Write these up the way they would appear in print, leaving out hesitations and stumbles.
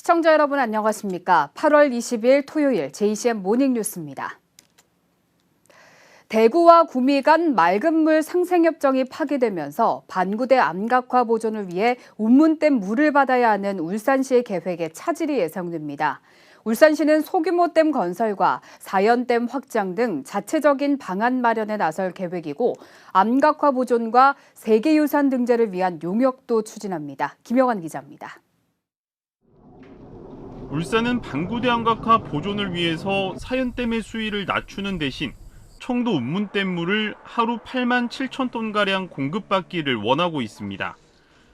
시청자 여러분 안녕하십니까? 8월 20일 토요일 JCM 모닝뉴스입니다. 대구와 구미 간 맑은 물 상생협정이 파기되면서 반구대 암각화 보존을 위해 운문댐 물을 받아야 하는 울산시의 계획에 차질이 예상됩니다. 울산시는 소규모 댐 건설과 사연댐 확장 등 자체적인 방안 마련에 나설 계획이고 암각화 보존과 세계유산 등재를 위한 용역도 추진합니다. 김영환 기자입니다. 울산은 반구대 암각화 보존을 위해서 사연댐의 수위를 낮추는 대신 청도 운문댐 물을 하루 8만 7천 톤가량 공급받기를 원하고 있습니다.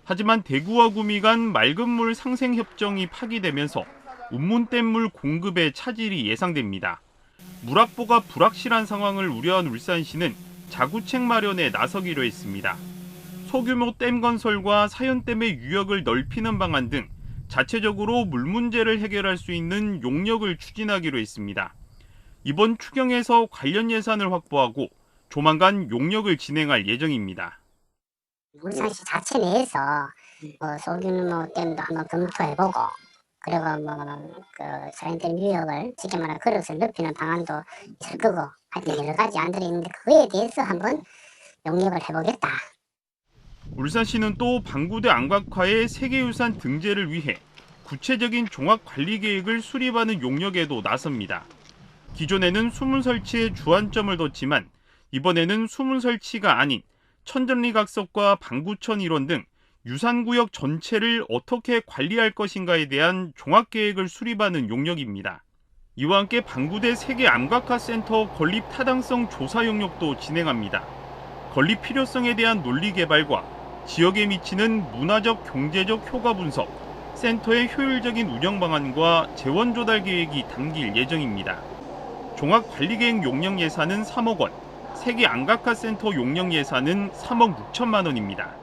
하지만 대구와 구미 간 맑은 물 상생협정이 파기되면서 운문댐 물 공급에 차질이 예상됩니다. 물 확보가 불확실한 상황을 우려한 울산시는 자구책 마련에 나서기로 했습니다. 소규모 댐 건설과 사연댐의 유역을 넓히는 방안 등 자체적으로 물 문제를 해결할 수 있는 용역을 추진하기로 했습니다. 이번 추경에서 관련 예산을 확보하고 조만간 용역을 진행할 예정입니다. 울산시 자체 내에서 소규모 댐도 한번 검토해보고 그리고 사연댐 유역을 쉽게 말하면 그릇을 넓히는 방안도 있을 거고 하여튼 여러 가지 안들이 있는데 그거에 대해서 한번 용역을 해보겠다. 울산시는 또 반구대 암각화의 세계유산 등재를 위해 구체적인 종합관리계획을 수립하는 용역에도 나섭니다. 기존에는 수문 설치에 주안점을 뒀지만 이번에는 수문 설치가 아닌 천전리각석과 방구천 일원 등 유산구역 전체를 어떻게 관리할 것인가에 대한 종합계획을 수립하는 용역입니다. 이와 함께 반구대 세계암각화센터 건립 타당성 조사 용역도 진행합니다. 건립 필요성에 대한 논리 개발과 지역에 미치는 문화적, 경제적 효과 분석, 센터의 효율적인 운영 방안과 재원 조달 계획이 담길 예정입니다. 종합관리계획 용역 예산은 3억 원, 세계암각화센터 용역 예산은 3억 6천만 원입니다.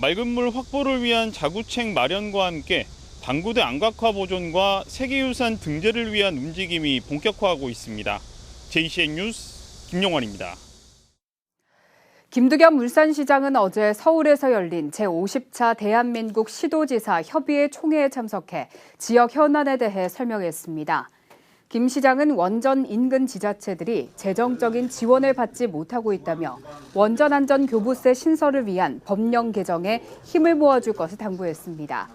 맑은 물 확보를 위한 자구책 마련과 함께 반구대 암각화 보존과 세계유산 등재를 위한 움직임이 본격화하고 있습니다. JCN 뉴스 김용환입니다. 김두겸 울산시장은 어제 서울에서 열린 제50차 대한민국 시도지사 협의회 총회에 참석해 지역 현안에 대해 설명했습니다. 김 시장은 원전 인근 지자체들이 재정적인 지원을 받지 못하고 있다며 원전안전교부세 신설을 위한 법령 개정에 힘을 모아줄 것을 당부했습니다.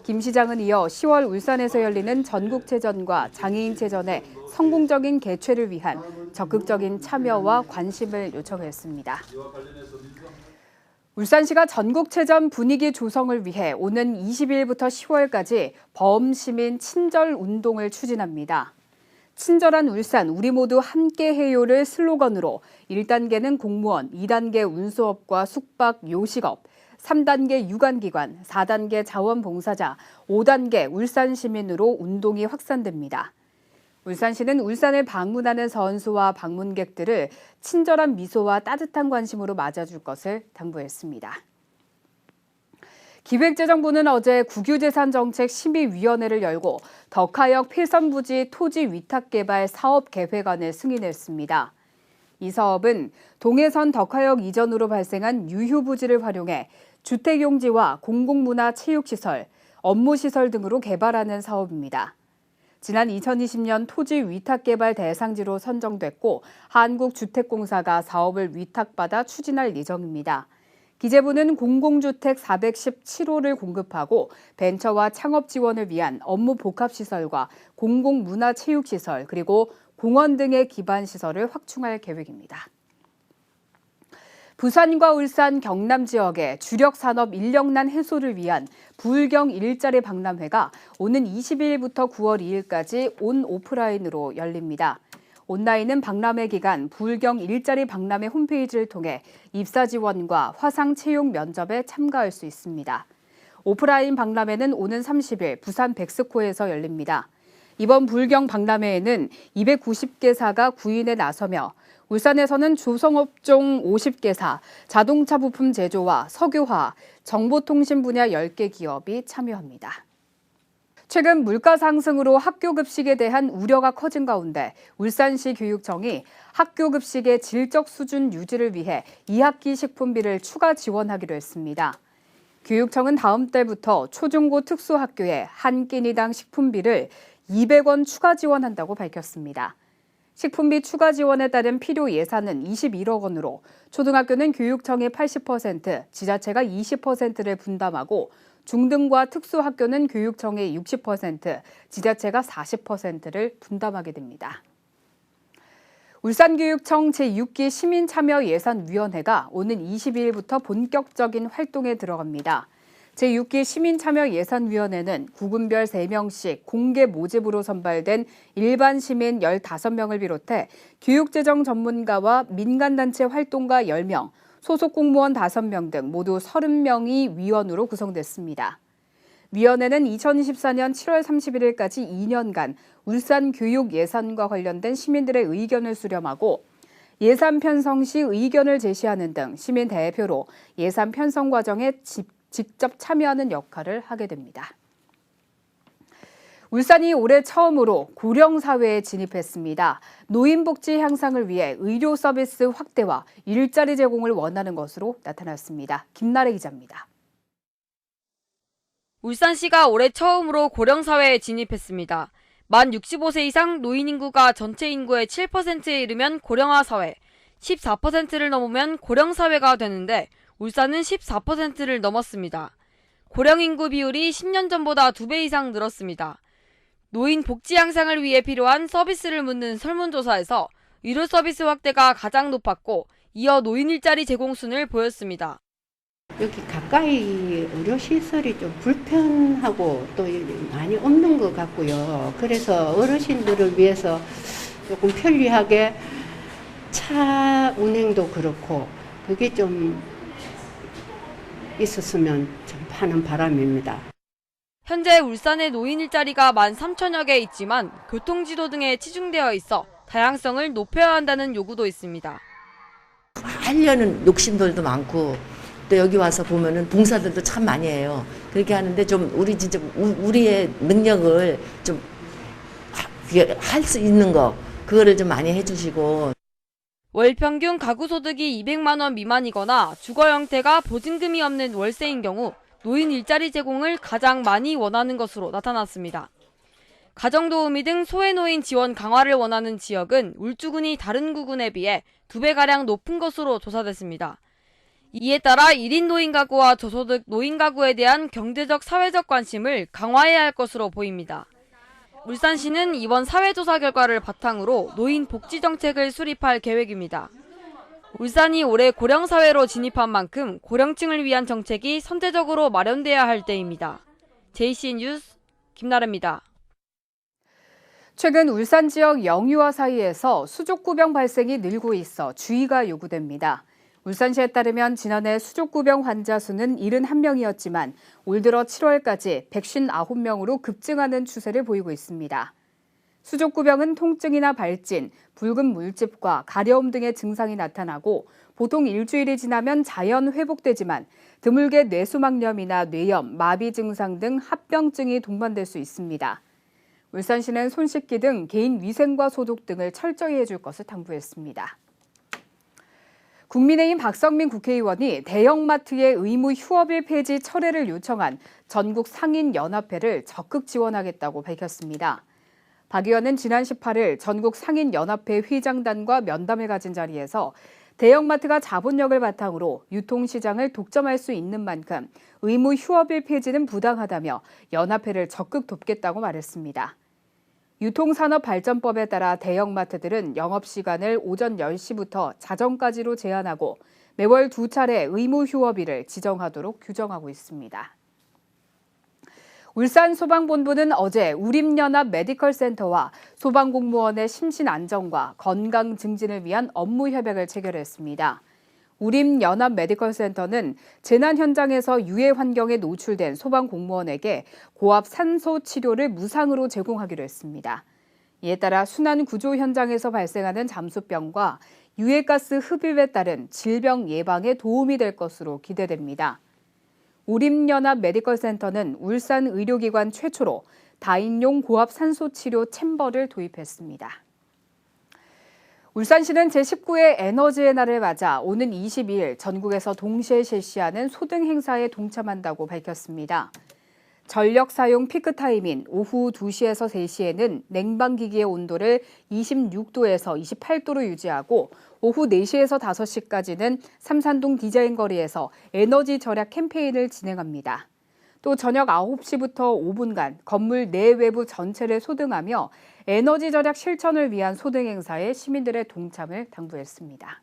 김 시장은 이어 10월 울산에서 열리는 전국체전과 장애인체전의 성공적인 개최를 위한 적극적인 참여와 관심을 요청했습니다. 울산시가 전국체전 분위기 조성을 위해 오는 20일부터 10월까지 범시민 친절 운동을 추진합니다. 친절한 울산, 우리 모두 함께해요를 슬로건으로 1단계는 공무원, 2단계 운수업과 숙박, 요식업, 3단계 유관기관, 4단계 자원봉사자, 5단계 울산시민으로 운동이 확산됩니다. 울산시는 울산을 방문하는 선수와 방문객들을 친절한 미소와 따뜻한 관심으로 맞아줄 것을 당부했습니다. 기획재정부는 어제 국유재산정책심의위원회를 열고 덕하역 필선부지 토지 위탁개발 사업계획안을 승인했습니다. 이 사업은 동해선 덕하역 이전으로 발생한 유휴부지를 활용해 주택용지와 공공문화체육시설, 업무시설 등으로 개발하는 사업입니다. 지난 2020년 토지 위탁개발 대상지로 선정됐고 한국주택공사가 사업을 위탁받아 추진할 예정입니다. 기재부는 공공주택 417호를 공급하고 벤처와 창업 지원을 위한 업무 복합시설과 공공문화체육시설 그리고 공원 등의 기반시설을 확충할 계획입니다. 부산과 울산, 경남 지역의 주력 산업 인력난 해소를 위한 부울경 일자리 박람회가 오는 22일부터 9월 2일까지 온 오프라인으로 열립니다. 온라인은 박람회 기간 부울경 일자리 박람회 홈페이지를 통해 입사 지원과 화상 채용 면접에 참가할 수 있습니다. 오프라인 박람회는 오는 30일 부산 백스코에서 열립니다. 이번 부울경 박람회에는 290개사가 구인에 나서며 울산에서는 조성업종 50개사, 자동차 부품 제조와 석유화, 정보통신 분야 10개 기업이 참여합니다. 최근 물가 상승으로 학교 급식에 대한 우려가 커진 가운데 울산시 교육청이 학교 급식의 질적 수준 유지를 위해 2학기 식품비를 추가 지원하기로 했습니다. 교육청은 다음 달부터 초중고 특수학교에 한 끼니당 식품비를 200원 추가 지원한다고 밝혔습니다. 식품비 추가 지원에 따른 필요 예산은 21억 원으로 초등학교는 교육청이 80%, 지자체가 20%를 분담하고 중등과 특수학교는 교육청이 60%, 지자체가 40%를 분담하게 됩니다. 울산교육청 제6기 시민참여예산위원회가 오는 22일부터 본격적인 활동에 들어갑니다. 제6기 시민참여예산위원회는 구군별 3명씩 공개 모집으로 선발된 일반 시민 15명을 비롯해 교육재정 전문가와 민간단체 활동가 10명, 소속 공무원 5명 등 모두 30명이 위원으로 구성됐습니다. 위원회는 2024년 7월 31일까지 2년간 울산 교육 예산과 관련된 시민들의 의견을 수렴하고 예산 편성 시 의견을 제시하는 등 시민 대표로 예산 편성 과정에 직접 참여하는 역할을 하게 됩니다. 울산이 올해 처음으로 고령사회에 진입했습니다. 노인복지 향상을 위해 의료 서비스 확대와 일자리 제공을 원하는 것으로 나타났습니다. 김나래 기자입니다. 울산시가 올해 처음으로 고령사회에 진입했습니다. 만 65세 이상 노인 인구가 전체 인구의 7%에 이르면 고령화 사회, 14%를 넘으면 고령사회가 되는데 울산은 14%를 넘었습니다. 고령 인구 비율이 10년 전보다 2배 이상 늘었습니다. 노인 복지 향상을 위해 필요한 서비스를 묻는 설문조사에서 의료 서비스 확대가 가장 높았고 이어 노인 일자리 제공 순을 보였습니다. 여기 가까이 의료시설이 좀 불편하고 또 많이 없는 것 같고요. 그래서 어르신들을 위해서 조금 편리하게 차 운행도 그렇고 그게 좀 있었으면 좀 하는 바람입니다. 현재 울산의 노인 일자리가 13,000여 개 있지만 교통지도 등에 치중되어 있어 다양성을 높여야 한다는 요구도 있습니다. 하려는 욕심들도 많고 또 여기 와서 보면은 봉사들도 참 많이 해요. 그렇게 하는데 좀 우리 진짜 우리의 능력을 좀 할 수 있는 거 그거를 좀 많이 해주시고. 월 평균 가구 소득이 200만 원 미만이거나 주거 형태가 보증금이 없는 월세인 경우 노인 일자리 제공을 가장 많이 원하는 것으로 나타났습니다. 가정도우미 등 소외노인 지원 강화를 원하는 지역은 울주군이 다른 구군에 비해 2배가량 높은 것으로 조사됐습니다. 이에 따라 1인 노인 가구와 저소득 노인 가구에 대한 경제적 사회적 관심을 강화해야 할 것으로 보입니다. 울산시는 이번 사회조사 결과를 바탕으로 노인 복지 정책을 수립할 계획입니다. 울산이 올해 고령사회로 진입한 만큼 고령층을 위한 정책이 선제적으로 마련돼야 할 때입니다. JC 뉴스 김나래입니다. 최근 울산 지역 영유아 사이에서 수족구병 발생이 늘고 있어 주의가 요구됩니다. 울산시에 따르면 지난해 수족구병 환자 수는 71명이었지만 올 들어 7월까지 159명으로 급증하는 추세를 보이고 있습니다. 수족구병은 통증이나 발진, 붉은 물집과 가려움 등의 증상이 나타나고 보통 일주일이 지나면 자연 회복되지만 드물게 뇌수막염이나 뇌염, 마비 증상 등 합병증이 동반될 수 있습니다. 울산시는 손 씻기 등 개인 위생과 소독 등을 철저히 해줄 것을 당부했습니다. 국민의힘 박성민 국회의원이 대형마트의 의무 휴업일 폐지 철회를 요청한 전국 상인연합회를 적극 지원하겠다고 밝혔습니다. 박 의원은 지난 18일 전국 상인연합회 회장단과 면담을 가진 자리에서 대형마트가 자본력을 바탕으로 유통시장을 독점할 수 있는 만큼 의무 휴업일 폐지는 부당하다며 연합회를 적극 돕겠다고 말했습니다. 유통산업발전법에 따라 대형마트들은 영업시간을 오전 10시부터 자정까지로 제한하고 매월 2차례 의무 휴업일을 지정하도록 규정하고 있습니다. 울산 소방본부는 어제 우림연합 메디컬센터와 소방공무원의 심신 안정과 건강 증진을 위한 업무 협약을 체결했습니다. 우림연합 메디컬센터는 재난 현장에서 유해 환경에 노출된 소방공무원에게 고압 산소 치료를 무상으로 제공하기로 했습니다. 이에 따라 순환 구조 현장에서 발생하는 잠수병과 유해가스 흡입에 따른 질병 예방에 도움이 될 것으로 기대됩니다. 우림연합 메디컬센터는 울산 의료기관 최초로 다인용 고압 산소 치료 챔버를 도입했습니다. 울산시는 제19회 에너지의 날을 맞아 오는 22일 전국에서 동시에 실시하는 소등 행사에 동참한다고 밝혔습니다. 전력 사용 피크타임인 오후 2시에서 3시에는 냉방기기의 온도를 26도에서 28도로 유지하고 오후 4시에서 5시까지는 삼산동 디자인 거리에서 에너지 절약 캠페인을 진행합니다. 또 저녁 9시부터 5분간 건물 내외부 전체를 소등하며 에너지 절약 실천을 위한 소등 행사에 시민들의 동참을 당부했습니다.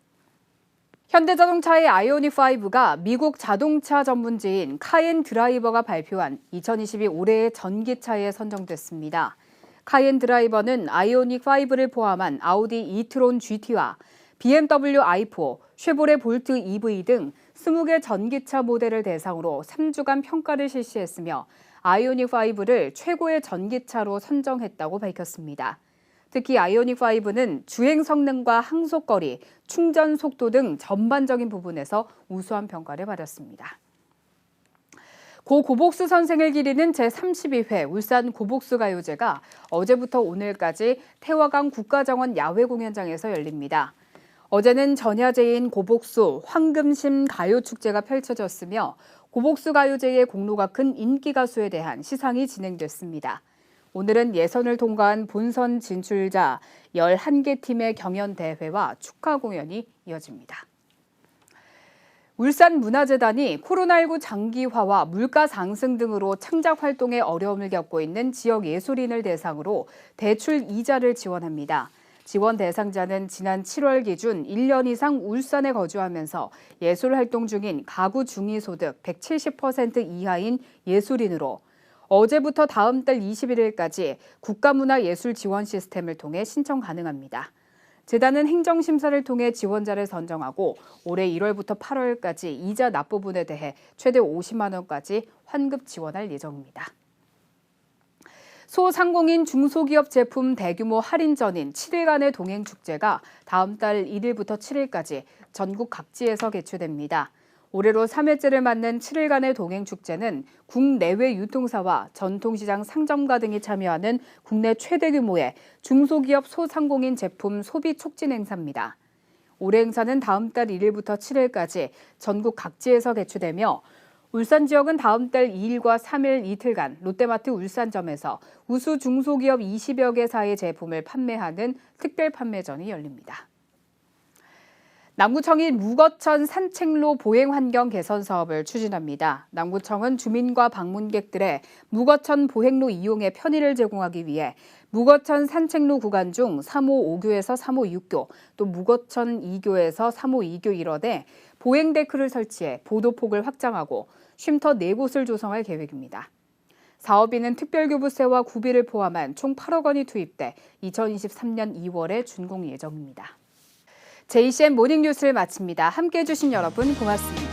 현대자동차의 아이오닉5가 미국 자동차 전문지인 카옌 드라이버가 발표한 2022 올해의 전기차에 선정됐습니다. 카옌 드라이버는 아이오닉5를 포함한 아우디 이트론 GT와 BMW i4, 쉐보레 볼트 EV 등 20개 전기차 모델을 대상으로 3주간 평가를 실시했으며 아이오닉5를 최고의 전기차로 선정했다고 밝혔습니다. 특히 아이오닉5는 주행 성능과 항속거리, 충전 속도 등 전반적인 부분에서 우수한 평가를 받았습니다. 고 고복수 선생을 기리는 제32회 울산 고복수 가요제가 어제부터 오늘까지 태화강 국가정원 야외공연장에서 열립니다. 어제는 전야제인 고복수 황금심 가요축제가 펼쳐졌으며 고복수 가요제의 공로가 큰 인기 가수에 대한 시상이 진행됐습니다. 오늘은 예선을 통과한 본선 진출자 11개 팀의 경연대회와 축하 공연이 이어집니다. 울산문화재단이 코로나19 장기화와 물가 상승 등으로 창작 활동에 어려움을 겪고 있는 지역 예술인을 대상으로 대출 이자를 지원합니다. 지원 대상자는 지난 7월 기준 1년 이상 울산에 거주하면서 예술 활동 중인 가구 중위소득 170% 이하인 예술인으로 어제부터 다음 달 21일까지 국가문화예술 지원 시스템을 통해 신청 가능합니다. 재단은 행정심사를 통해 지원자를 선정하고 올해 1월부터 8월까지 이자 납부분에 대해 최대 50만 원까지 환급 지원할 예정입니다. 소상공인 중소기업 제품 대규모 할인전인 7일간의 동행축제가 다음 달 1일부터 7일까지 전국 각지에서 개최됩니다. 올해로 3회째를 맞는 7일간의 동행축제는 국내외 유통사와 전통시장 상점가 등이 참여하는 국내 최대 규모의 중소기업 소상공인 제품 소비 촉진 행사입니다. 올해 행사는 다음 달 1일부터 7일까지 전국 각지에서 개최되며 울산 지역은 다음 달 2일과 3일 이틀간 롯데마트 울산점에서 우수 중소기업 20여 개사의 제품을 판매하는 특별 판매전이 열립니다. 남구청이 무거천 산책로 보행 환경 개선 사업을 추진합니다. 남구청은 주민과 방문객들의 무거천 보행로 이용의 편의를 제공하기 위해 무거천 산책로 구간 중 3호 5교에서 3호 6교, 또 무거천 2교에서 3호 2교 1호에 보행 데크를 설치해 보도폭을 확장하고 쉼터 4곳을 조성할 계획입니다. 사업비는 특별교부세와 구비를 포함한 총 8억 원이 투입돼 2023년 2월에 준공 예정입니다. JCN 모닝뉴스를 마칩니다. 함께해 주신 여러분 고맙습니다.